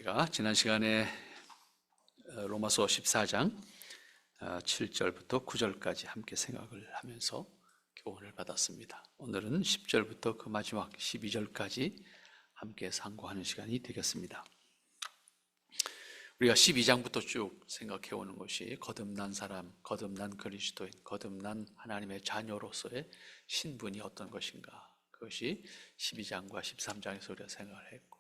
우리가 지난 시간에 로마서 14장 7절부터 9절까지 함께 생각을 하면서 교훈을 받았습니다. 오늘은 10절부터 그 마지막 12절까지 함께 상고하는 시간이 되겠습니다. 우리가 12장부터 쭉 생각해 오는 것이 거듭난 사람, 거듭난 그리스도인, 거듭난 하나님의 자녀로서의 신분이 어떤 것인가, 그것이 12장과 13장에서 우리가 생각을 했고,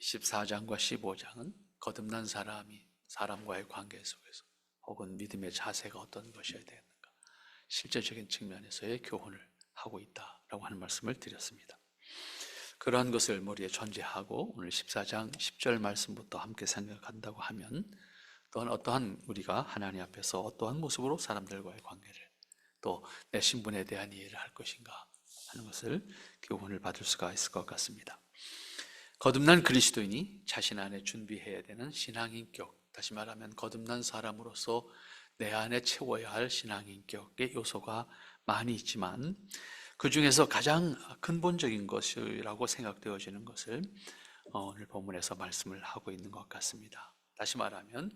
14장과 15장은 거듭난 사람이 사람과의 관계 속에서 혹은 믿음의 자세가 어떤 것이어야 되는가, 실제적인 측면에서의 교훈을 하고 있다라고 하는 말씀을 드렸습니다. 그러한 것을 머리에 전제하고 오늘 14장 10절 말씀부터 함께 생각한다고 하면, 또한 어떠한 우리가 하나님 앞에서 어떠한 모습으로 사람들과의 관계를, 또 내 신분에 대한 이해를 할 것인가 하는 것을 교훈을 받을 수가 있을 것 같습니다. 거듭난 그리스도인이 자신 안에 준비해야 되는 신앙인격, 다시 말하면 거듭난 사람으로서 내 안에 채워야 할 신앙인격의 요소가 많이 있지만, 그 중에서 가장 근본적인 것이라고 생각되어지는 것을 오늘 본문에서 말씀을 하고 있는 것 같습니다. 다시 말하면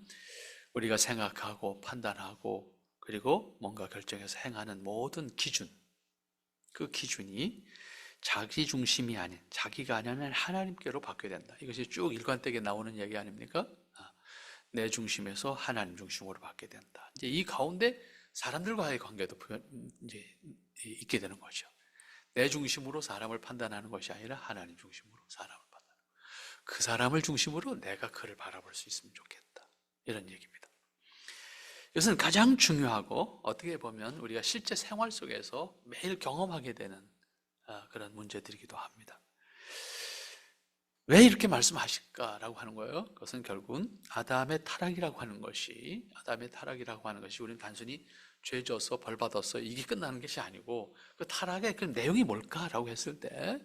우리가 생각하고 판단하고 그리고 뭔가 결정해서 행하는 모든 기준, 그 기준이 자기 중심이 아닌, 자기가 아니면 하나님께로 바뀌어야 된다. 이것이 쭉 일관되게 나오는 얘기 아닙니까? 내 중심에서 하나님 중심으로 바뀌어야 된다. 이제 이 가운데 사람들과의 관계도 이제 있게 되는 거죠. 내 중심으로 사람을 판단하는 것이 아니라 하나님 중심으로 사람을 판단하는, 그 사람을 중심으로 내가 그를 바라볼 수 있으면 좋겠다, 이런 얘기입니다. 이것은 가장 중요하고 어떻게 보면 우리가 실제 생활 속에서 매일 경험하게 되는 그런 문제들이기도 합니다. 왜 이렇게 말씀하실까라고 하는 거예요. 그것은 결국은 아담의 타락이라고 하는 것이 우리는 단순히 죄 져서 벌 받았어, 이게 끝나는 것이 아니고, 그 타락의 그 내용이 뭘까라고 했을 때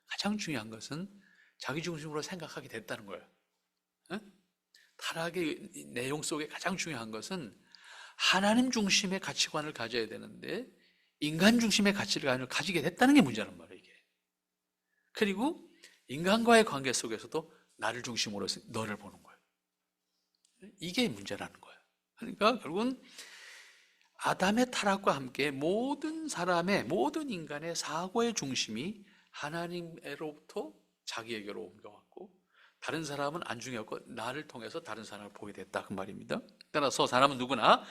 가장 중요한 것은 자기 중심으로 생각하게 됐다는 거예요. 타락의 내용 속에 가장 중요한 것은 하나님 중심의 가치관을 가져야 되는데 인간 중심의 가치관을 가지게 됐다는 게 문제란 말이에요, 이게. 그리고 인간과의 관계 속에서도 나를 중심으로 너를 보는 거예요. 이게 문제라는 거예요. 그러니까 결국은 아담의 타락과 함께 모든 사람의, 모든 인간의 사고의 중심이 하나님으로부터 자기에게로 옮겨왔고, 다른 사람은 안중했고 나를 통해서 다른 사람을 보게 됐다, 그 말입니다. 따라서 사람은 누구나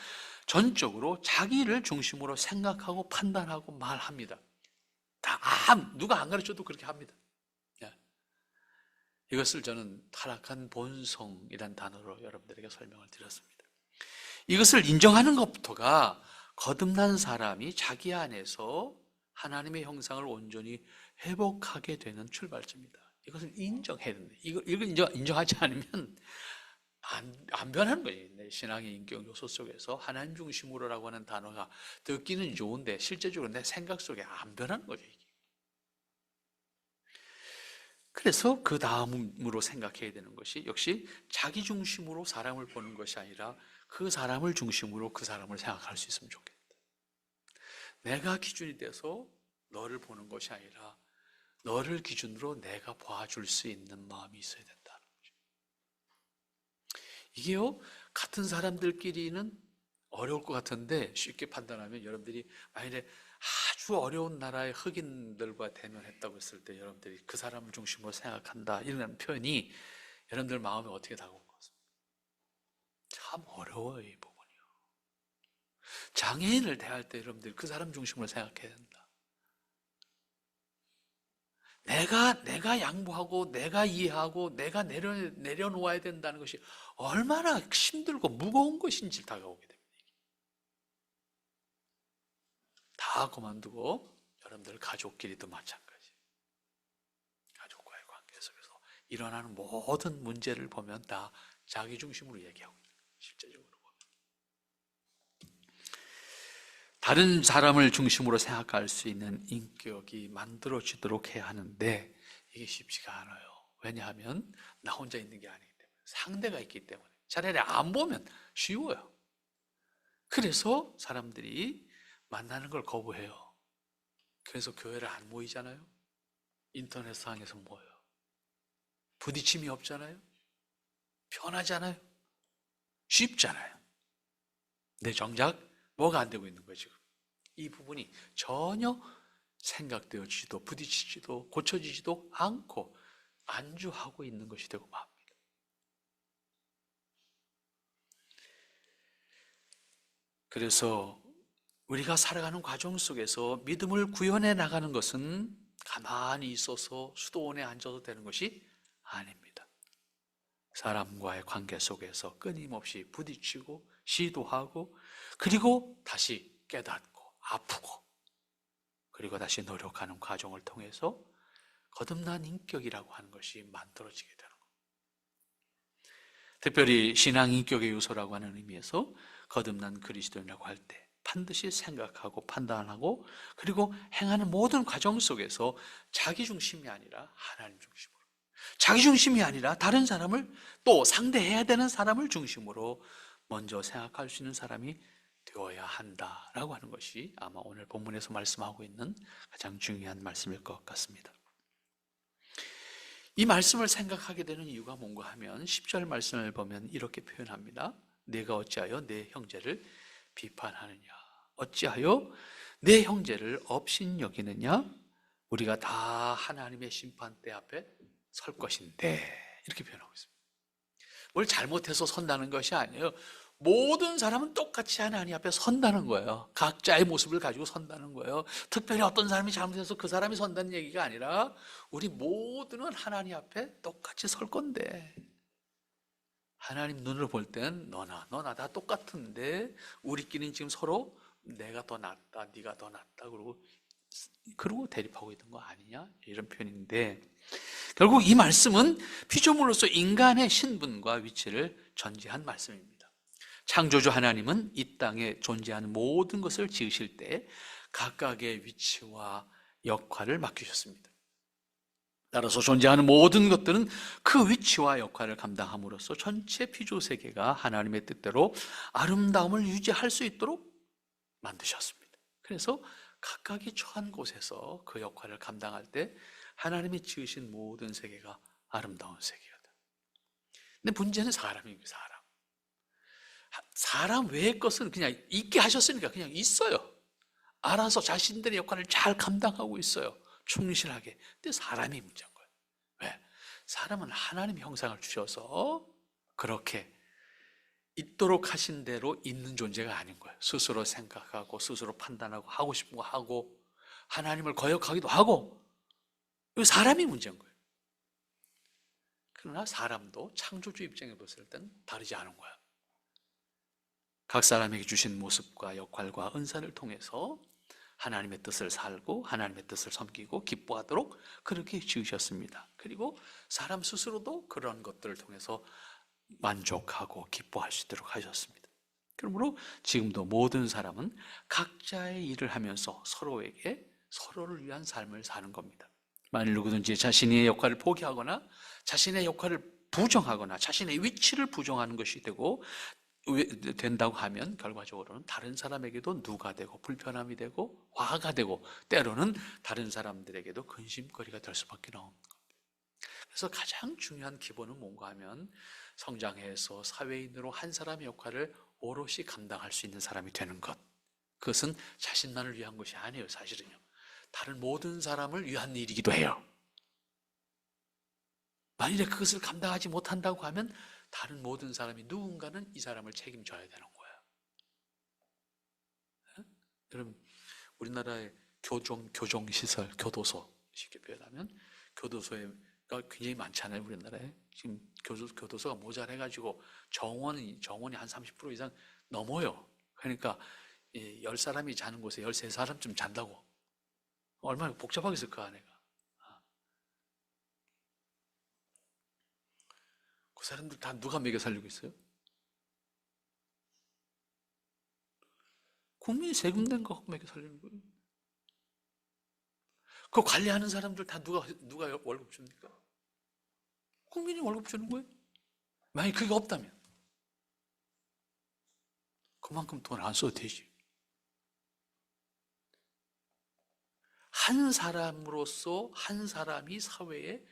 전적으로 자기를 중심으로 생각하고 판단하고 말합니다. 누가 안 가르쳐도 그렇게 합니다. 이것을 저는 타락한 본성이란 단어로 여러분들에게 설명을 드렸습니다. 이것을 인정하는 것부터가 거듭난 사람이 자기 안에서 하나님의 형상을 온전히 회복하게 되는 출발점입니다. 이것을 인정해야 됩니다. 이걸 인정하지 않으면 안 변하는 거예요. 내 신앙의 인격 요소 속에서 하나님 중심으로라고 하는 단어가 듣기는 좋은데 실제적으로 내 생각 속에 안 변하는 거죠, 이게. 그래서 그 다음으로 생각해야 되는 것이 역시 자기 중심으로 사람을 보는 것이 아니라 그 사람을 중심으로 그 사람을 생각할 수 있으면 좋겠다. 내가 기준이 돼서 너를 보는 것이 아니라 너를 기준으로 내가 봐줄 수 있는 마음이 있어야 된다는 거죠. 이게요, 같은 사람들끼리는 어려울 것 같은데 쉽게 판단하면, 여러분들이 만약에 아주 어려운 나라의 흑인들과 대면했다고 했을 때 여러분들이 그 사람을 중심으로 생각한다, 이런 표현이 여러분들 마음에 어떻게 다가올 것 같습니까? 참 어려워요, 이 부분이요. 장애인을 대할 때 여러분들이 그 사람 중심으로 생각해야 된다. 내가 양보하고 내가 이해하고 내가 내려놓아야 된다는 것이 얼마나 힘들고 무거운 것인지 다가오게 됩니다. 다 그만두고 여러분들 가족끼리도 마찬가지. 가족과의 관계 속에서 일어나는 모든 문제를 보면 다 자기 중심으로 얘기하고 있는 거예요, 실제적으로 보면. 다른 사람을 중심으로 생각할 수 있는 인격이 만들어지도록 해야 하는데 이게 쉽지가 않아요. 왜냐하면 나 혼자 있는 게 아니기 때문에, 상대가 있기 때문에. 차라리 안 보면 쉬워요. 그래서 사람들이 만나는 걸 거부해요. 그래서 교회를 안 모이잖아요. 인터넷상에서 모여요. 부딪힘이 없잖아요. 편하잖아요. 쉽잖아요. 근데 정작 뭐가 안 되고 있는 거예요, 지금. 이 부분이 전혀 생각되어지지도 부딪히지도 고쳐지지도 않고 안주하고 있는 것이 되고 맙니다. 그래서 우리가 살아가는 과정 속에서 믿음을 구현해 나가는 것은 가만히 있어서 수도원에 앉아도 되는 것이 아닙니다. 사람과의 관계 속에서 끊임없이 부딪히고 시도하고 그리고 다시 깨닫고 아프고 그리고 다시 노력하는 과정을 통해서 거듭난 인격이라고 하는 것이 만들어지게 되는 겁니다. 특별히 신앙 인격의 요소라고 하는 의미에서 거듭난 그리스도인이라고 할 때 반드시 생각하고 판단하고 그리고 행하는 모든 과정 속에서 자기 중심이 아니라 하나님 중심으로, 자기 중심이 아니라 다른 사람을 또 상대해야 되는 사람을 중심으로 먼저 생각할 수 있는 사람이 되어야 한다라고 하는 것이 아마 오늘 본문에서 말씀하고 있는 가장 중요한 말씀일 것 같습니다. 이 말씀을 생각하게 되는 이유가 뭔가 하면 10절 말씀을 보면 이렇게 표현합니다. 내가 어찌하여 내 형제를 비판하느냐, 어찌하여 내 형제를 업신여기느냐, 우리가 다 하나님의 심판대 앞에 설 것인데, 이렇게 표현하고 있습니다. 뭘 잘못해서 선다는 것이 아니에요. 모든 사람은 똑같이 하나님 앞에 선다는 거예요. 각자의 모습을 가지고 선다는 거예요. 특별히 어떤 사람이 잘못해서 그 사람이 선다는 얘기가 아니라 우리 모두는 하나님 앞에 똑같이 설 건데, 하나님 눈으로 볼 땐 너나 다 똑같은데 우리끼리는 지금 서로 내가 더 낫다, 네가 더 낫다 그러고 대립하고 있는 거 아니냐, 이런 표현인데, 결국 이 말씀은 피조물로서 인간의 신분과 위치를 전제한 말씀입니다. 창조주 하나님은 이 땅에 존재하는 모든 것을 지으실 때 각각의 위치와 역할을 맡기셨습니다. 따라서 존재하는 모든 것들은 그 위치와 역할을 감당함으로써 전체 피조세계가 하나님의 뜻대로 아름다움을 유지할 수 있도록 만드셨습니다. 그래서 각각이 처한 곳에서 그 역할을 감당할 때 하나님이 지으신 모든 세계가 아름다운 세계다. 근데 문제는 사람입니다. 사람 외의 것은 그냥 있게 하셨으니까 그냥 있어요. 알아서 자신들의 역할을 잘 감당하고 있어요. 충실하게. 근데 사람이 문제인 거예요. 왜? 사람은 하나님 형상을 주셔서 그렇게 있도록 하신 대로 있는 존재가 아닌 거예요. 스스로 생각하고 스스로 판단하고 하고 싶은 거 하고 하나님을 거역하기도 하고, 사람이 문제인 거예요. 그러나 사람도 창조주 입장에 봤을 땐 다르지 않은 거예요. 각 사람에게 주신 모습과 역할과 은사를 통해서 하나님의 뜻을 살고 하나님의 뜻을 섬기고 기뻐하도록 그렇게 지으셨습니다. 그리고 사람 스스로도 그런 것들을 통해서 만족하고 기뻐할 수 있도록 하셨습니다. 그러므로 지금도 모든 사람은 각자의 일을 하면서 서로를 위한 삶을 사는 겁니다. 만일 누구든지 자신의 역할을 포기하거나 자신의 역할을 부정하거나 자신의 위치를 부정하는 것이 된다고 하면 결과적으로는 다른 사람에게도 누가 되고 불편함이 되고 화가 되고 때로는 다른 사람들에게도 근심거리가 될 수밖에 없는 겁니다. 그래서 가장 중요한 기본은 뭔가 하면 성장해서 사회인으로 한 사람의 역할을 오롯이 감당할 수 있는 사람이 되는 것, 그것은 자신만을 위한 것이 아니에요. 사실은요, 다른 모든 사람을 위한 일이기도 해요. 만일에 그것을 감당하지 못한다고 하면 다른 모든 사람이 누군가는 이 사람을 책임져야 되는 거예요. 여러분, 우리나라의 교정시설, 교도소, 쉽게 표현하면 교도소가 굉장히 많잖아요. 우리나라에 지금 교도소가 모자라가지고 정원이 한 30% 이상 넘어요. 그러니까 10사람이 자는 곳에 13사람쯤 잔다고. 얼마나 복잡하겠어요, 그 안에가. 그 사람들 다 누가 먹여 살리고 있어요? 국민이 세금 낸 거 먹여 살리는 거예요. 그 관리하는 사람들 다 누가 월급 줍니까? 국민이 월급 주는 거예요. 만약 그게 없다면 그만큼 돈 안 써도 되지. 한 사람으로서 한 사람이 사회에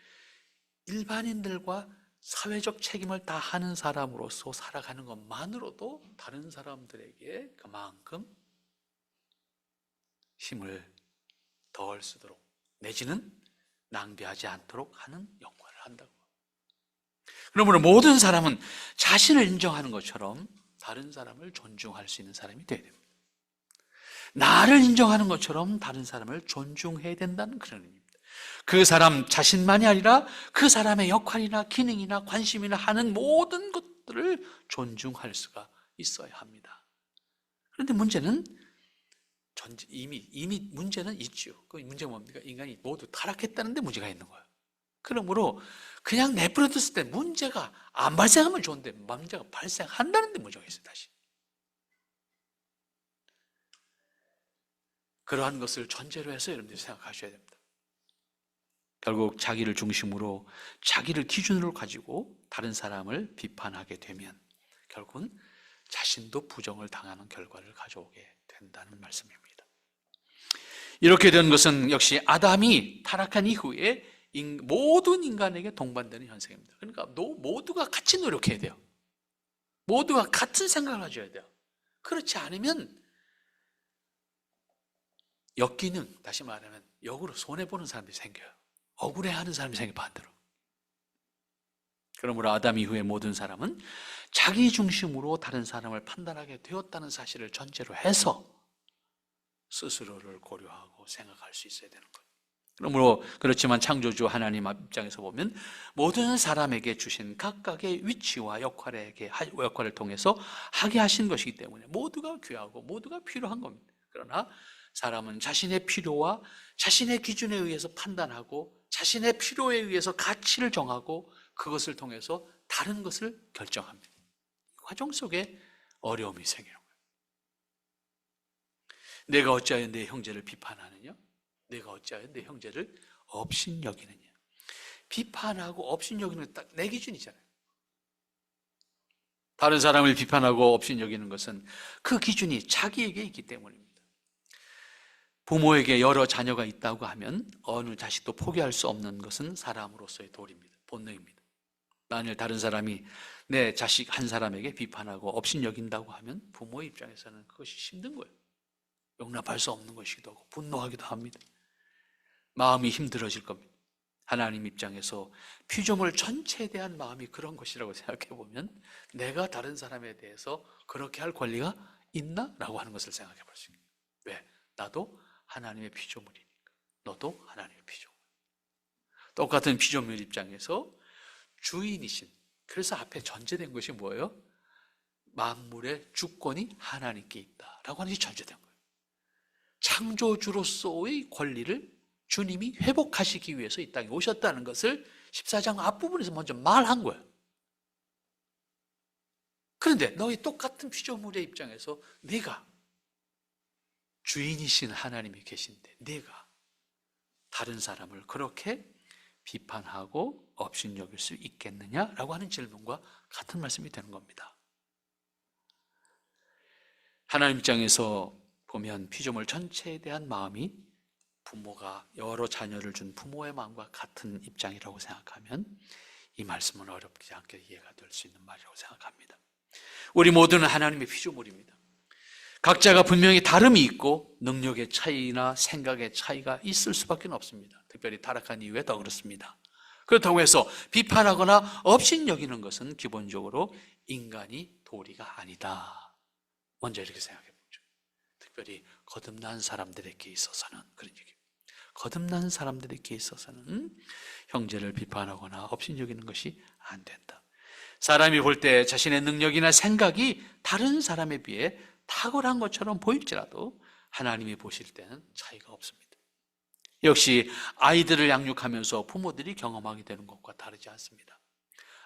일반인들과 사회적 책임을 다 하는 사람으로서 살아가는 것만으로도 다른 사람들에게 그만큼 힘을 덜 쓰도록 내지는 낭비하지 않도록 하는 역할을 한다고. 그러므로 모든 사람은 자신을 인정하는 것처럼 다른 사람을 존중할 수 있는 사람이 되어야 됩니다. 나를 인정하는 것처럼 다른 사람을 존중해야 된다는 그런 의미입니다. 그 사람 자신만이 아니라 그 사람의 역할이나 기능이나 관심이나 하는 모든 것들을 존중할 수가 있어야 합니다. 그런데 문제는 이미 문제는 있죠. 그 문제가 뭡니까? 인간이 모두 타락했다는데 문제가 있는 거예요. 그러므로 그냥 내버려뒀을 때 문제가 안 발생하면 좋은데 문제가 발생한다는데 문제가 있어요. 다시 그러한 것을 전제로 해서 여러분들이 생각하셔야 됩니다. 결국 자기를 중심으로 자기를 기준으로 가지고 다른 사람을 비판하게 되면 결국은 자신도 부정을 당하는 결과를 가져오게 된다는 말씀입니다. 이렇게 된 것은 역시 아담이 타락한 이후에 모든 인간에게 동반되는 현상입니다. 그러니까 모두가 같이 노력해야 돼요. 모두가 같은 생각을 가져야 돼요. 그렇지 않으면 역기능, 다시 말하면 역으로 손해보는 사람이 생겨요. 억울해하는 사람이 생겨 반대로. 그러므로 아담 이후의 모든 사람은 자기 중심으로 다른 사람을 판단하게 되었다는 사실을 전제로 해서 스스로를 고려하고 생각할 수 있어야 되는 거예요. 그러므로 그렇지만 창조주 하나님 입장에서 보면 모든 사람에게 주신 각각의 위치와 역할을 통해서 하게 하신 것이기 때문에 모두가 귀하고 모두가 필요한 겁니다. 그러나 사람은 자신의 필요와 자신의 기준에 의해서 판단하고 자신의 필요에 의해서 가치를 정하고 그것을 통해서 다른 것을 결정합니다. 이 과정 속에 어려움이 생기는 거예요. 내가 어찌하여 내 형제를 비판하느냐? 내가 어찌하여 내 형제를 업신여기느냐? 비판하고 업신여기는 딱 내 기준이잖아요. 다른 사람을 비판하고 업신여기는 것은 그 기준이 자기에게 있기 때문입니다. 부모에게 여러 자녀가 있다고 하면 어느 자식도 포기할 수 없는 것은 사람으로서의 도리입니다. 본능입니다. 만일 다른 사람이 내 자식 한 사람에게 비판하고 업신여긴다고 하면 부모의 입장에서는 그것이 힘든 거예요. 용납할 수 없는 것이기도 하고 분노하기도 합니다. 마음이 힘들어질 겁니다. 하나님 입장에서 피조물 전체에 대한 마음이 그런 것이라고 생각해 보면 내가 다른 사람에 대해서 그렇게 할 권리가 있나? 라고 하는 것을 생각해 볼 수 있습니다. 왜? 나도 하나님의 피조물이니까. 너도 하나님의 피조물. 똑같은 피조물 입장에서 주인이신, 그래서 앞에 전제된 것이 뭐예요? 만물의 주권이 하나님께 있다라고 하는 것이 전제된 거예요. 창조주로서의 권리를 주님이 회복하시기 위해서 이 땅에 오셨다는 것을 14장 앞부분에서 먼저 말한 거예요. 그런데 너희 똑같은 피조물의 입장에서 네가 주인이신 하나님이 계신데 네가 다른 사람을 그렇게 비판하고 업신여길 수 있겠느냐라고 하는 질문과 같은 말씀이 되는 겁니다. 하나님 입장에서 보면 피조물 전체에 대한 마음이 부모가 여러 자녀를 준 부모의 마음과 같은 입장이라고 생각하면 이 말씀은 어렵지 않게 이해가 될 수 있는 말이라고 생각합니다. 우리 모두는 하나님의 피조물입니다. 각자가 분명히 다름이 있고 능력의 차이나 생각의 차이가 있을 수밖에 없습니다. 특별히 타락한 이후에 더 그렇습니다. 그렇다고 해서 비판하거나 업신여기는 것은 기본적으로 인간이 도리가 아니다. 먼저 이렇게 생각해 보죠. 특별히 거듭난 사람들에게 있어서는 그런 얘기입니다. 거듭난 사람들에게 있어서는 형제를 비판하거나 업신여기는 것이 안 된다. 사람이 볼 때 자신의 능력이나 생각이 다른 사람에 비해 탁월한 것처럼 보일지라도 하나님이 보실 때는 차이가 없습니다. 역시 아이들을 양육하면서 부모들이 경험하게 되는 것과 다르지 않습니다.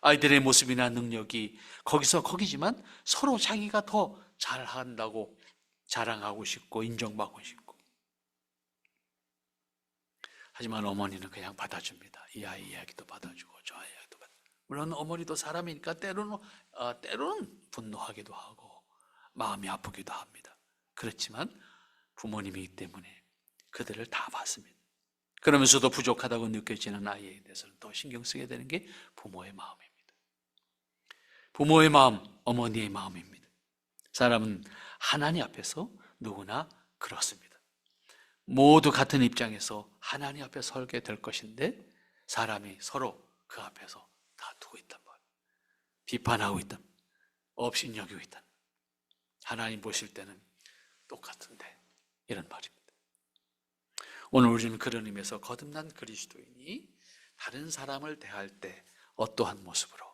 아이들의 모습이나 능력이 거기지만 서로 자기가 더 잘한다고 자랑하고 싶고 인정받고 싶고, 하지만 어머니는 그냥 받아줍니다. 이 아이 이야기도 받아주고 저 아이 이야기도 받아주고. 물론 어머니도 사람이니까 때로는 분노하기도 하고 마음이 아프기도 합니다. 그렇지만 부모님이기 때문에 그들을 다 봤습니다. 그러면서도 부족하다고 느껴지는 아이에 대해서는 더 신경 쓰게 되는 게 부모의 마음입니다. 부모의 마음, 어머니의 마음입니다. 사람은 하나님 앞에서 누구나 그렇습니다. 모두 같은 입장에서 하나님 앞에 설게 될 것인데 사람이 서로 그 앞에서 다투고 있단 말이에요. 비판하고 있단 말이에요. 업신여기고 있단 말이에요. 하나님 보실 때는 똑같은데 이런 말입니다. 오늘 우리는 그런 의미에서 거듭난 그리스도인이 다른 사람을 대할 때 어떠한 모습으로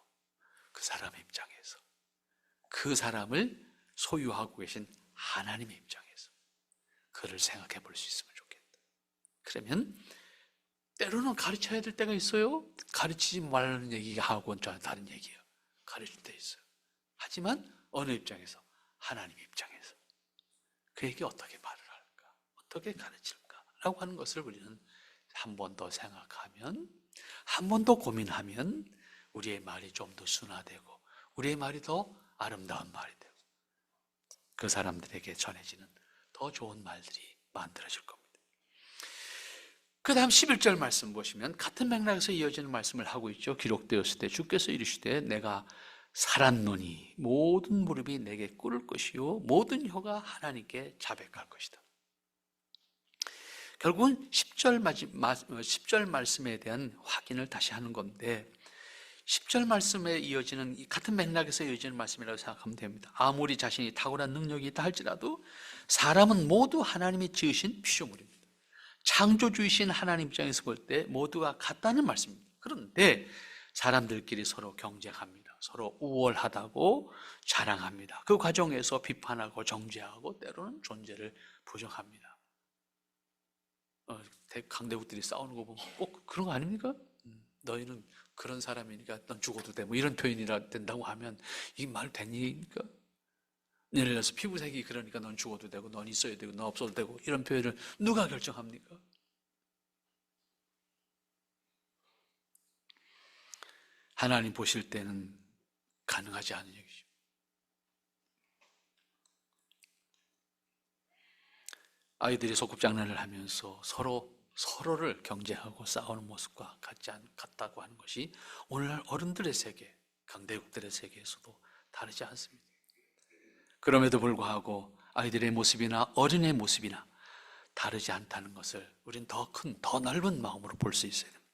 그 사람의 입장에서 그 사람을 소유하고 계신 하나님의 입장에서 그를 생각해 볼 수 있으면 좋겠다. 그러면 때로는 가르쳐야 될 때가 있어요. 가르치지 말라는 얘기가 하고 저는 다른 얘기예요. 가르칠 때 있어요. 하지만 어느 입장에서? 하나님의 입장에서 그에게 어떻게 말을 할까? 어떻게 가르칠까? 라고 하는 것을 우리는 한 번 더 생각하면, 한 번 더 고민하면 우리의 말이 좀 더 순화되고 우리의 말이 더 아름다운 말이 되고 그 사람들에게 전해지는 더 좋은 말들이 만들어질 겁니다. 그 다음 11절 말씀 보시면 같은 맥락에서 이어지는 말씀을 하고 있죠. 기록되었을 때 주께서 이르시되 내가 살았노니 모든 무릎이 내게 꿇을 것이요 모든 혀가 하나님께 자백할 것이다. 결국은 10절 말씀에 대한 확인을 다시 하는 건데 10절 말씀에 이어지는 같은 맥락에서 이어지는 말씀이라고 생각하면 됩니다. 아무리 자신이 탁월한 능력이 있다 할지라도 사람은 모두 하나님이 지으신 피조물입니다. 창조주이신 하나님 입장에서 볼 때 모두가 같다는 말씀입니다. 그런데 사람들끼리 서로 경쟁합니다. 서로 우월하다고 자랑합니다. 그 과정에서 비판하고 정죄하고 때로는 존재를 부정합니다. 강대국들이 싸우는 거 보면 꼭 그런 거 아닙니까? 너희는 그런 사람이니까 넌 죽어도 돼. 뭐 이런 표현이라 된다고 하면 이게 말 된 얘기입니까? 예를 들어서 피부색이 그러니까 넌 죽어도 되고 넌 있어야 되고 넌 없어도 되고 이런 표현을 누가 결정합니까? 하나님 보실 때는 가능하지 않은 얘기죠. 아이들이 소꿉장난을 하면서 서로를 경쟁하고 싸우는 모습과 같다고 하는 것이 오늘날 어른들의 세계, 강대국들의 세계에서도 다르지 않습니다. 그럼에도 불구하고 아이들의 모습이나 어른의 모습이나 다르지 않다는 것을 우린 더 큰, 더 넓은 마음으로 볼 수 있어야 됩니다.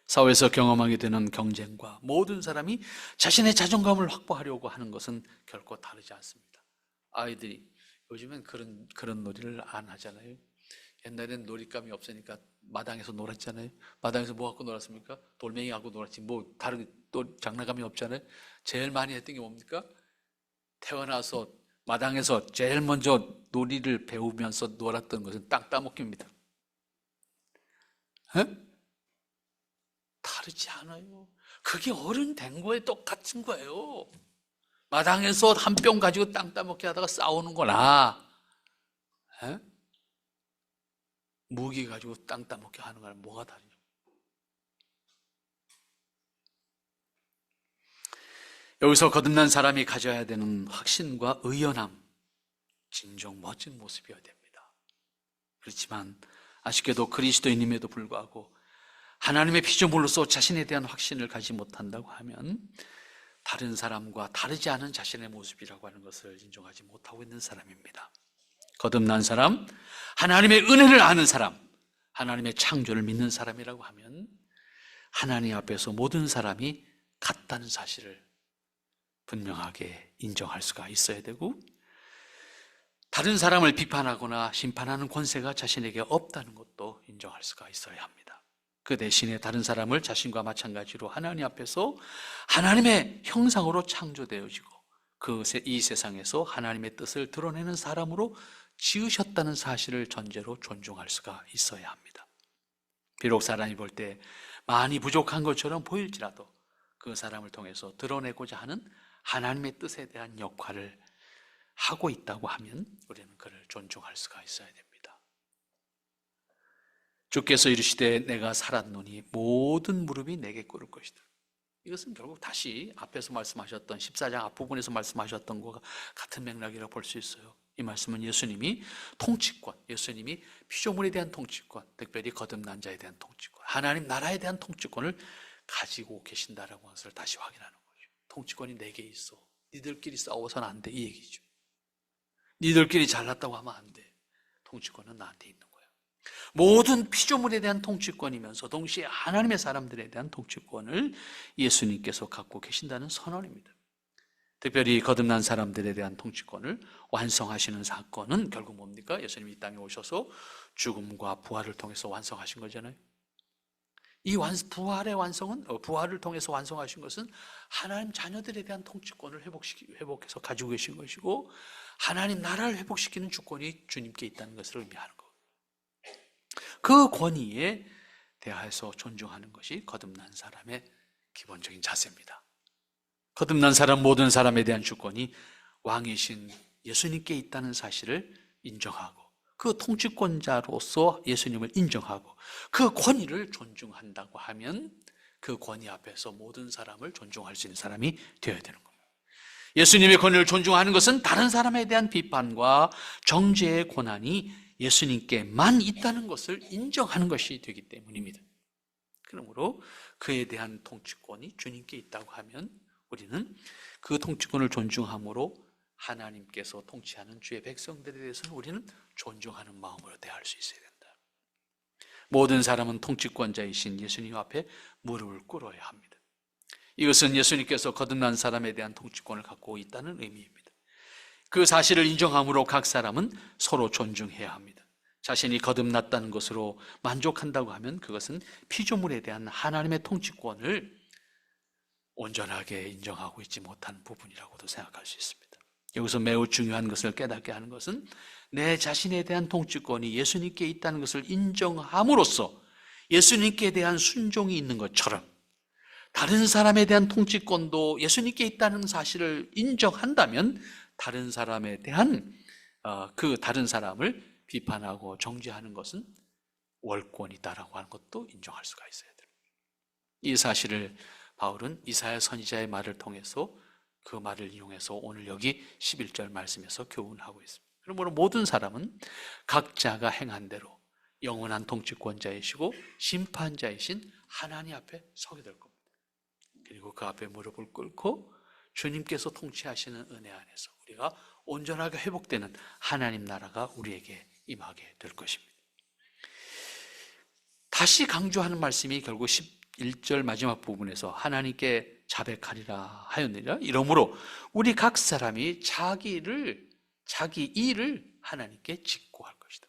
사회에서 경험하게 되는 경쟁과 모든 사람이 자신의 자존감을 확보하려고 하는 것은 결코 다르지 않습니다. 아이들이 요즘엔 그런 놀이를 안 하잖아요. 옛날에는 놀잇감이 없으니까 마당에서 놀았잖아요. 마당에서 뭐 갖고 놀았습니까? 돌멩이 갖고 놀았지 뭐 다른 또 장난감이 없잖아요. 제일 많이 했던 게 뭡니까? 태어나서 마당에서 제일 먼저 놀이를 배우면서 놀았던 것은 땅 따먹기입니다. 에? 다르지 않아요. 그게 어른 된 거에 똑같은 거예요. 마당에서 한 뼘 가지고 땅 따먹기 하다가 싸우는 거나 에? 무기 가지고 땅 따먹기 하는 거랑 뭐가 다르냐. 여기서 거듭난 사람이 가져야 되는 확신과 의연함, 진정 멋진 모습이어야 됩니다. 그렇지만 아쉽게도 그리스도인임에도 불구하고 하나님의 피조물로서 자신에 대한 확신을 가지 못한다고 하면 다른 사람과 다르지 않은 자신의 모습이라고 하는 것을 인정하지 못하고 있는 사람입니다. 거듭난 사람, 하나님의 은혜를 아는 사람, 하나님의 창조를 믿는 사람이라고 하면 하나님 앞에서 모든 사람이 같다는 사실을 분명하게 인정할 수가 있어야 되고 다른 사람을 비판하거나 심판하는 권세가 자신에게 없다는 것도 인정할 수가 있어야 합니다. 그 대신에 다른 사람을 자신과 마찬가지로 하나님 앞에서 하나님의 형상으로 창조되어지고 이 세상에서 하나님의 뜻을 드러내는 사람으로 지으셨다는 사실을 전제로 존중할 수가 있어야 합니다. 비록 사람이 볼 때 많이 부족한 것처럼 보일지라도 그 사람을 통해서 드러내고자 하는 하나님의 뜻에 대한 역할을 하고 있다고 하면 우리는 그를 존중할 수가 있어야 됩니다. 주께서 이르시되 내가 살았노니 모든 무릎이 내게 꿇을 것이다. 이것은 결국 다시 앞에서 말씀하셨던 14장 앞부분에서 말씀하셨던 것과 같은 맥락이라고 볼 수 있어요. 이 말씀은 예수님이 통치권, 예수님이 피조물에 대한 통치권, 특별히 거듭난 자에 대한 통치권, 하나님 나라에 대한 통치권을 가지고 계신다라는 것을 다시 확인하는 거죠. 통치권이 내게 있어. 니들끼리 싸워서는 안 돼. 이 얘기죠. 니들끼리 잘났다고 하면 안 돼. 통치권은 나한테 있는 거야. 모든 피조물에 대한 통치권이면서 동시에 하나님의 사람들에 대한 통치권을 예수님께서 갖고 계신다는 선언입니다. 특별히 거듭난 사람들에 대한 통치권을 완성하시는 사건은 결국 뭡니까? 예수님이 이 땅에 오셔서 죽음과 부활을 통해서 완성하신 거잖아요. 이 부활의 완성은, 부활을 통해서 완성하신 것은 하나님 자녀들에 대한 통치권을 회복해서 가지고 계신 것이고, 하나님 나라를 회복시키는 주권이 주님께 있다는 것을 의미하는 것. 그 권위에 대하여서 존중하는 것이 거듭난 사람의 기본적인 자세입니다. 거듭난 사람, 모든 사람에 대한 주권이 왕이신 예수님께 있다는 사실을 인정하고, 그 통치권자로서 예수님을 인정하고 그 권위를 존중한다고 하면 그 권위 앞에서 모든 사람을 존중할 수 있는 사람이 되어야 되는 겁니다. 예수님의 권위를 존중하는 것은 다른 사람에 대한 비판과 정죄의 권한이 예수님께만 있다는 것을 인정하는 것이 되기 때문입니다. 그러므로 그에 대한 통치권이 주님께 있다고 하면 우리는 그 통치권을 존중함으로 하나님께서 통치하는 주의 백성들에 대해서는 우리는 존중하는 마음으로 대할 수 있어야 된다. 모든 사람은 통치권자이신 예수님 앞에 무릎을 꿇어야 합니다. 이것은 예수님께서 거듭난 사람에 대한 통치권을 갖고 있다는 의미입니다. 그 사실을 인정함으로 각 사람은 서로 존중해야 합니다. 자신이 거듭났다는 것으로 만족한다고 하면 그것은 피조물에 대한 하나님의 통치권을 온전하게 인정하고 있지 못한 부분이라고도 생각할 수 있습니다. 여기서 매우 중요한 것을 깨닫게 하는 것은 내 자신에 대한 통치권이 예수님께 있다는 것을 인정함으로써 예수님께 대한 순종이 있는 것처럼 다른 사람에 대한 통치권도 예수님께 있다는 사실을 인정한다면 다른 사람에 대한 그 다른 사람을 비판하고 정죄하는 것은 월권이다라고 하는 것도 인정할 수가 있어야 됩니다. 이 사실을 바울은 이사야 선지자의 말을 통해서 그 말을 이용해서 오늘 여기 11절 말씀에서 교훈하고 있습니다. 그러므로 모든 사람은 각자가 행한 대로 영원한 통치권자이시고 심판자이신 하나님 앞에 서게 될 겁니다. 그리고 그 앞에 무릎을 꿇고 주님께서 통치하시는 은혜 안에서 우리가 온전하게 회복되는 하나님 나라가 우리에게 임하게 될 것입니다. 다시 강조하는 말씀이 결국 11절 마지막 부분에서 하나님께 자백하리라 하였느니라. 이러므로 우리 각 사람이 자기 일을 하나님께 직고할 것이다.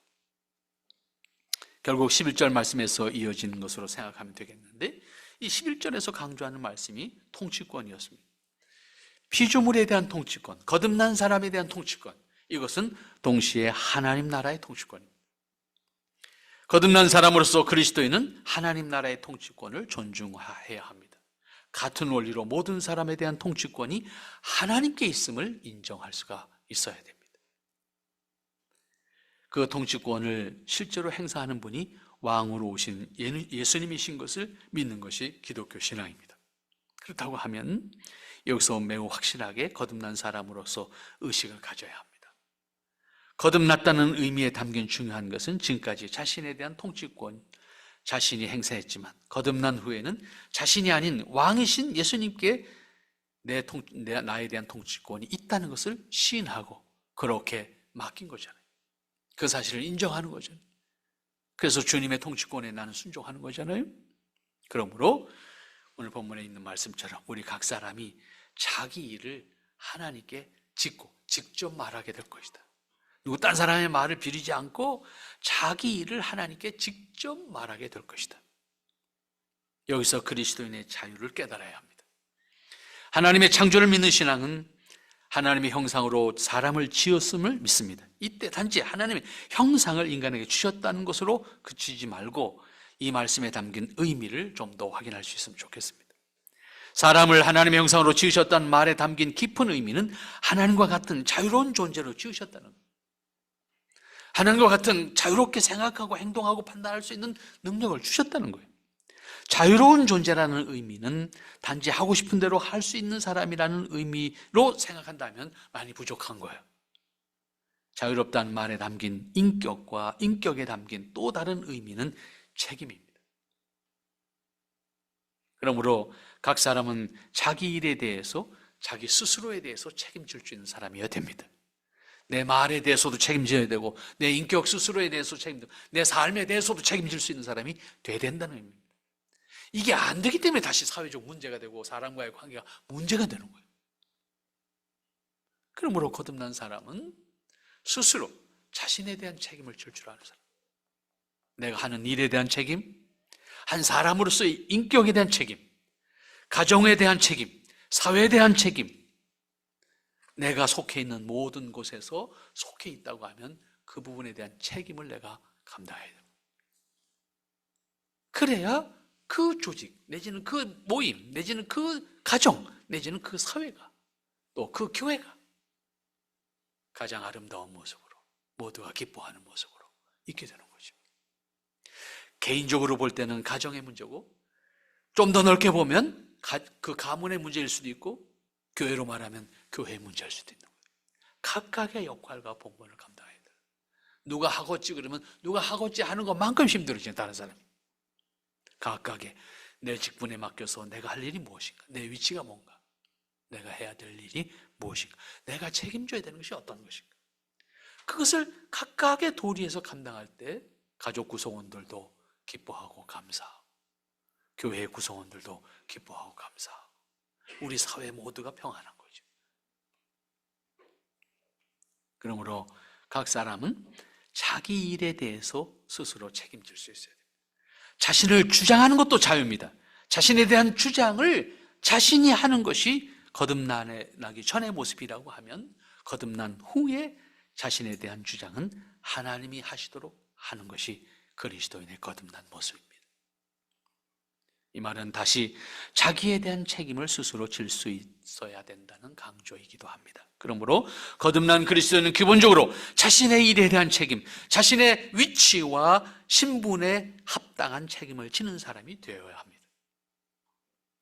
결국 11절 말씀에서 이어지는 것으로 생각하면 되겠는데, 이 11절에서 강조하는 말씀이 통치권이었습니다. 피조물에 대한 통치권, 거듭난 사람에 대한 통치권, 이것은 동시에 하나님 나라의 통치권입니다. 거듭난 사람으로서 그리스도인은 하나님 나라의 통치권을 존중해야 합니다. 같은 원리로 모든 사람에 대한 통치권이 하나님께 있음을 인정할 수가 있어야 됩니다. 그 통치권을 실제로 행사하는 분이 왕으로 오신 예수님이신 것을 믿는 것이 기독교 신앙입니다. 그렇다고 하면 여기서 매우 확실하게 거듭난 사람으로서 의식을 가져야 합니다. 거듭났다는 의미에 담긴 중요한 것은 지금까지 자신에 대한 통치권 자신이 행사했지만 거듭난 후에는 자신이 아닌 왕이신 예수님께 나에 대한 통치권이 있다는 것을 시인하고 그렇게 맡긴 거잖아요. 그 사실을 인정하는 거잖아요. 그래서 주님의 통치권에 나는 순종하는 거잖아요. 그러므로 오늘 본문에 있는 말씀처럼 우리 각 사람이 자기 일을 하나님께 직접 말하게 될 것이다. 누구 딴 사람의 말을 빌리지 않고 자기 일을 하나님께 직접 말하게 될 것이다. 여기서 그리스도인의 자유를 깨달아야 합니다. 하나님의 창조를 믿는 신앙은 하나님의 형상으로 사람을 지었음을 믿습니다. 이때 단지 하나님의 형상을 인간에게 주셨다는 것으로 그치지 말고 이 말씀에 담긴 의미를 좀 더 확인할 수 있으면 좋겠습니다. 사람을 하나님의 형상으로 지으셨다는 말에 담긴 깊은 의미는 하나님과 같은 자유로운 존재로 지으셨다는 것. 하나님과 같은 자유롭게 생각하고 행동하고 판단할 수 있는 능력을 주셨다는 거예요. 자유로운 존재라는 의미는 단지 하고 싶은 대로 할 수 있는 사람이라는 의미로 생각한다면 많이 부족한 거예요. 자유롭다는 말에 담긴 인격과 인격에 담긴 또 다른 의미는 책임입니다. 그러므로 각 사람은 자기 일에 대해서, 자기 스스로에 대해서 책임질 수 있는 사람이어야 됩니다. 내 말에 대해서도 책임져야 되고, 내 인격 스스로에 대해서 책임지고, 내 삶에 대해서도 책임질 수 있는 사람이 돼야 된다는 의미입니다. 이게 안 되기 때문에 다시 사회적 문제가 되고 사람과의 관계가 문제가 되는 거예요. 그러므로 거듭난 사람은 스스로 자신에 대한 책임을 질 줄 아는 사람, 내가 하는 일에 대한 책임, 한 사람으로서의 인격에 대한 책임, 가정에 대한 책임, 사회에 대한 책임, 내가 속해 있는 모든 곳에서 속해 있다고 하면 그 부분에 대한 책임을 내가 감당해야 됩니다. 그래야 그 조직, 내지는 그 모임, 내지는 그 가정, 내지는 그 사회가, 또 그 교회가 가장 아름다운 모습으로, 모두가 기뻐하는 모습으로 있게 되는 거죠. 개인적으로 볼 때는 가정의 문제고, 좀 더 넓게 보면 그 가문의 문제일 수도 있고, 교회로 말하면 교회의 문제일 수도 있는 거예요. 각각의 역할과 본분을 감당해야 돼요. 누가 하겠지 그러면 누가 하겠지 하는 것만큼 힘들어지는 다른 사람이. 각각의 내 직분에 맡겨서 내가 할 일이 무엇인가, 내 위치가 뭔가, 내가 해야 될 일이 무엇인가, 내가 책임져야 되는 것이 어떤 것인가, 그것을 각각의 도리에서 감당할 때 가족 구성원들도 기뻐하고 감사하고, 교회 구성원들도 기뻐하고 감사하고, 우리 사회 모두가 평안한 거죠. 그러므로 각 사람은 자기 일에 대해서 스스로 책임질 수 있어야 됩니다. 자신을 주장하는 것도 자유입니다. 자신에 대한 주장을 자신이 하는 것이 거듭나기 전의 모습이라고 하면, 거듭난 후에 자신에 대한 주장은 하나님이 하시도록 하는 것이 그리스도인의 거듭난 모습입니다. 이 말은 다시 자기에 대한 책임을 스스로 질 수 있어야 된다는 강조이기도 합니다. 그러므로 거듭난 그리스도인은 기본적으로 자신의 일에 대한 책임, 자신의 위치와 신분에 합당한 책임을 지는 사람이 되어야 합니다.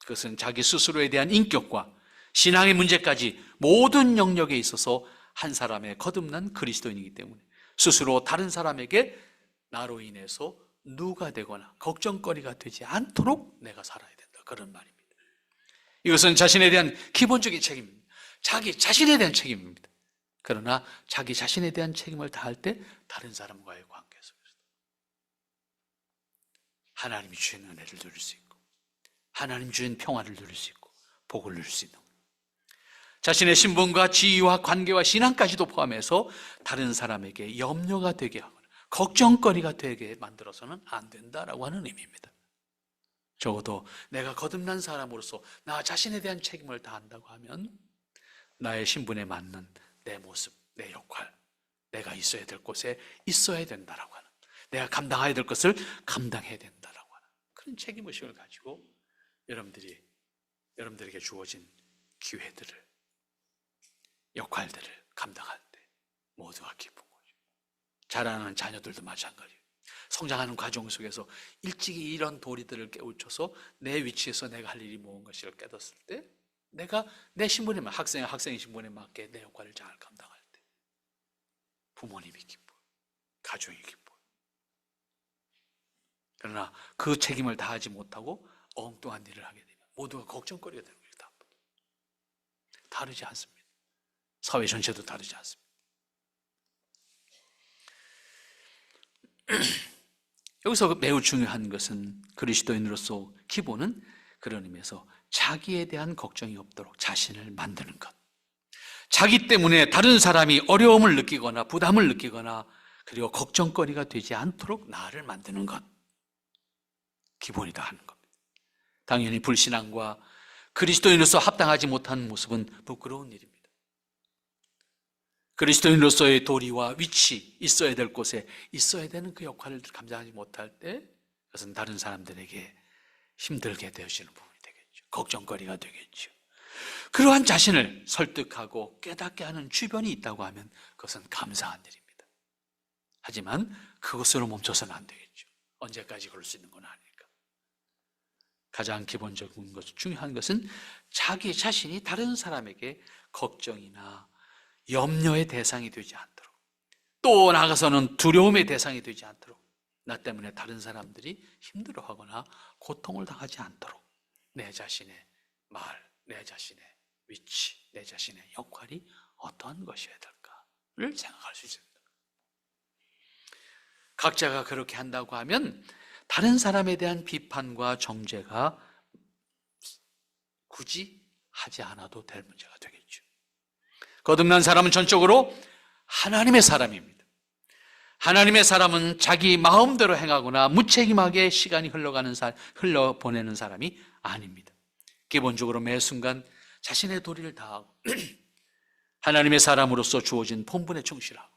그것은 자기 스스로에 대한 인격과 신앙의 문제까지 모든 영역에 있어서 한 사람의 거듭난 그리스도인이기 때문에 스스로 다른 사람에게 나로 인해서 누가 되거나 걱정거리가 되지 않도록 내가 살아야 된다, 그런 말입니다. 이것은 자신에 대한 기본적인 책임입니다. 자기 자신에 대한 책임입니다. 그러나 자기 자신에 대한 책임을 다할 때 다른 사람과의 관계 속에서 하나님이 주신 은혜를 누릴 수 있고, 하나님 주신 평화를 누릴 수 있고, 복을 누릴 수 있는, 자신의 신분과 지위와 관계와 신앙까지도 포함해서 다른 사람에게 염려가 되게 하거나 걱정거리가 되게 만들어서는 안 된다라고 하는 의미입니다. 적어도 내가 거듭난 사람으로서 나 자신에 대한 책임을 다한다고 하면 나의 신분에 맞는 내 모습, 내 역할, 내가 있어야 될 곳에 있어야 된다라고 하는, 내가 감당해야 될 것을 감당해야 된다라고 하는 그런 책임의식을 가지고 여러분들에게 주어진 기회들을, 역할들을 감당할 때 모두가 기쁜 거죠. 자라나는 자녀들도 마찬가지예요. 성장하는 과정 속에서 일찍이 이런 도리들을 깨우쳐서 내 위치에서 내가 할 일이 무엇인가를 깨닫을 때, 내가 내 신분에 학생의 신분에 맞게 내 역할을 잘 감당할 때 부모님이 기뻐요, 가족이 기뻐요. 그러나 그 책임을 다하지 못하고 엉뚱한 일을 하게 되면 모두가 걱정거리가 되는 거예요. 다르지 않습니다. 사회 전체도 다르지 않습니다. 여기서 매우 중요한 것은 그리스도인으로서 기본은 그런 의미에서 자기에 대한 걱정이 없도록 자신을 만드는 것, 자기 때문에 다른 사람이 어려움을 느끼거나 부담을 느끼거나 그리고 걱정거리가 되지 않도록 나를 만드는 것, 기본이다 하는 겁니다. 당연히 불신앙과 그리스도인으로서 합당하지 못한 모습은 부끄러운 일입니다. 그리스도인으로서의 도리와 위치, 있어야 될 곳에 있어야 되는 그 역할을 감당하지 못할 때 그것은 다른 사람들에게 힘들게 되어지는 부분이 되겠죠. 걱정거리가 되겠죠. 그러한 자신을 설득하고 깨닫게 하는 주변이 있다고 하면 그것은 감사한 일입니다. 하지만 그것으로 멈춰서는 안 되겠죠. 언제까지 그럴 수 있는 건 아니니까. 가장 기본적인 것, 중요한 것은 자기 자신이 다른 사람에게 걱정이나 염려의 대상이 되지 않도록, 또 나아가서는 두려움의 대상이 되지 않도록, 나 때문에 다른 사람들이 힘들어하거나 고통을 당하지 않도록 내 자신의 말, 내 자신의 위치, 내 자신의 역할이 어떠한 것이어야 될까를 생각할 수 있습니다. 각자가 그렇게 한다고 하면 다른 사람에 대한 비판과 정죄가 굳이 하지 않아도 될 문제가 되겠죠. 거듭난 사람은 전적으로 하나님의 사람입니다. 하나님의 사람은 자기 마음대로 행하거나 무책임하게 시간이 흘러보내는 사람이 아닙니다. 기본적으로 매 순간 자신의 도리를 다하고 하나님의 사람으로서 주어진 본분에 충실하고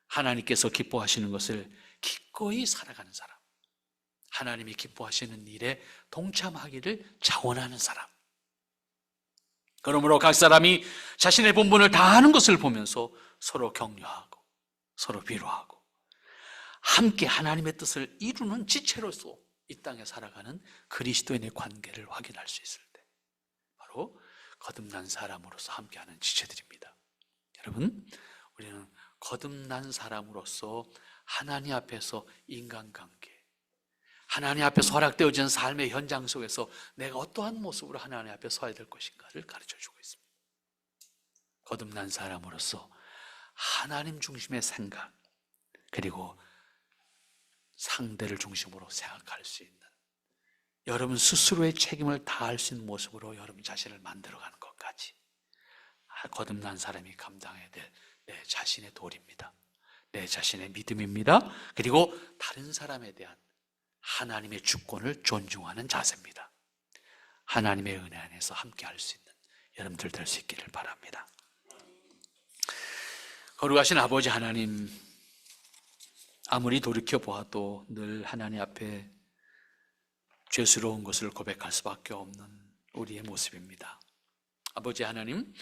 하나님께서 기뻐하시는 것을 기꺼이 살아가는 사람, 하나님이 기뻐하시는 일에 동참하기를 자원하는 사람. 그러므로 각 사람이 자신의 본분을 다하는 것을 보면서 서로 격려하고 서로 위로하고 함께 하나님의 뜻을 이루는 지체로서 이 땅에 살아가는 그리스도인의 관계를 확인할 수 있을 때 바로 거듭난 사람으로서 함께하는 지체들입니다. 여러분, 우리는 거듭난 사람으로서 하나님 앞에서 인간관계, 하나님 앞에서 허락되어진 삶의 현장 속에서 내가 어떠한 모습으로 하나님 앞에 서야 될 것인가를 가르쳐주고 있습니다. 거듭난 사람으로서 하나님 중심의 생각, 그리고 상대를 중심으로 생각할 수 있는, 여러분 스스로의 책임을 다할 수 있는 모습으로 여러분 자신을 만들어가는 것까지 거듭난 사람이 감당해야 될 내 자신의 도리입니다. 내 자신의 믿음입니다. 그리고 다른 사람에 대한 하나님의 주권을 존중하는 자세입니다. 하나님의 은혜 안에서 함께 할 수 있는 여러분들 될 수 있기를 바랍니다. 거룩하신 아버지 하나님, 아무리 돌이켜보아도 늘 하나님 앞에 죄스러운 것을 고백할 수밖에 없는 우리의 모습입니다. 아버지 하나님,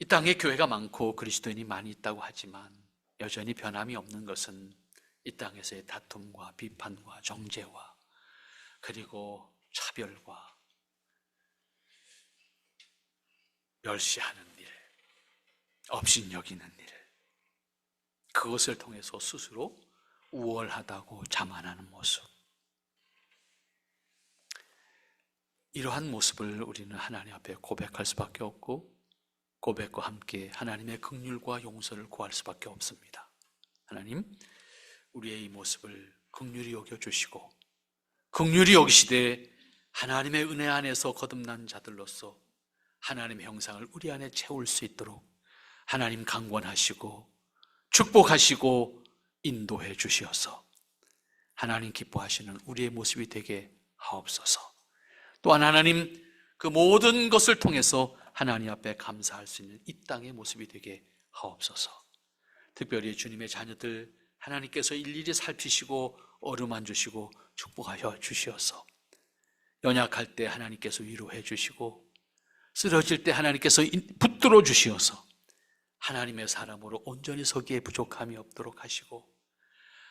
이 땅에 교회가 많고 그리스도인이 많이 있다고 하지만 여전히 변함이 없는 것은 이 땅에서의 다툼과 비판과 정죄와 그리고 차별과 멸시하는 일, 업신여기는 일, 그것을 통해서 스스로 우월하다고 자만하는 모습, 이러한 모습을 우리는 하나님 앞에 고백할 수밖에 없고 고백과 함께 하나님의 긍휼과 용서를 구할 수밖에 없습니다. 하나님, 우리의 이 모습을 긍휼히 여겨주시고 긍휼히 여기시되 하나님의 은혜 안에서 거듭난 자들로서 하나님의 형상을 우리 안에 채울 수 있도록 하나님 강권하시고 축복하시고 인도해 주시어서 하나님 기뻐하시는 우리의 모습이 되게 하옵소서. 또한 하나님, 그 모든 것을 통해서 하나님 앞에 감사할 수 있는 이 땅의 모습이 되게 하옵소서. 특별히 주님의 자녀들 하나님께서 일일이 살피시고 어루만 주시고 축복하여 주시어서 연약할 때 하나님께서 위로해 주시고 쓰러질 때 하나님께서 붙들어 주시어서 하나님의 사람으로 온전히 서기에 부족함이 없도록 하시고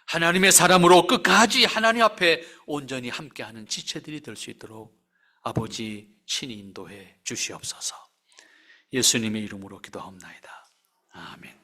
하나님의 사람으로 끝까지 하나님 앞에 온전히 함께하는 지체들이 될 수 있도록 아버지 친히 인도해 주시옵소서. 예수님의 이름으로 기도하옵나이다. 아멘.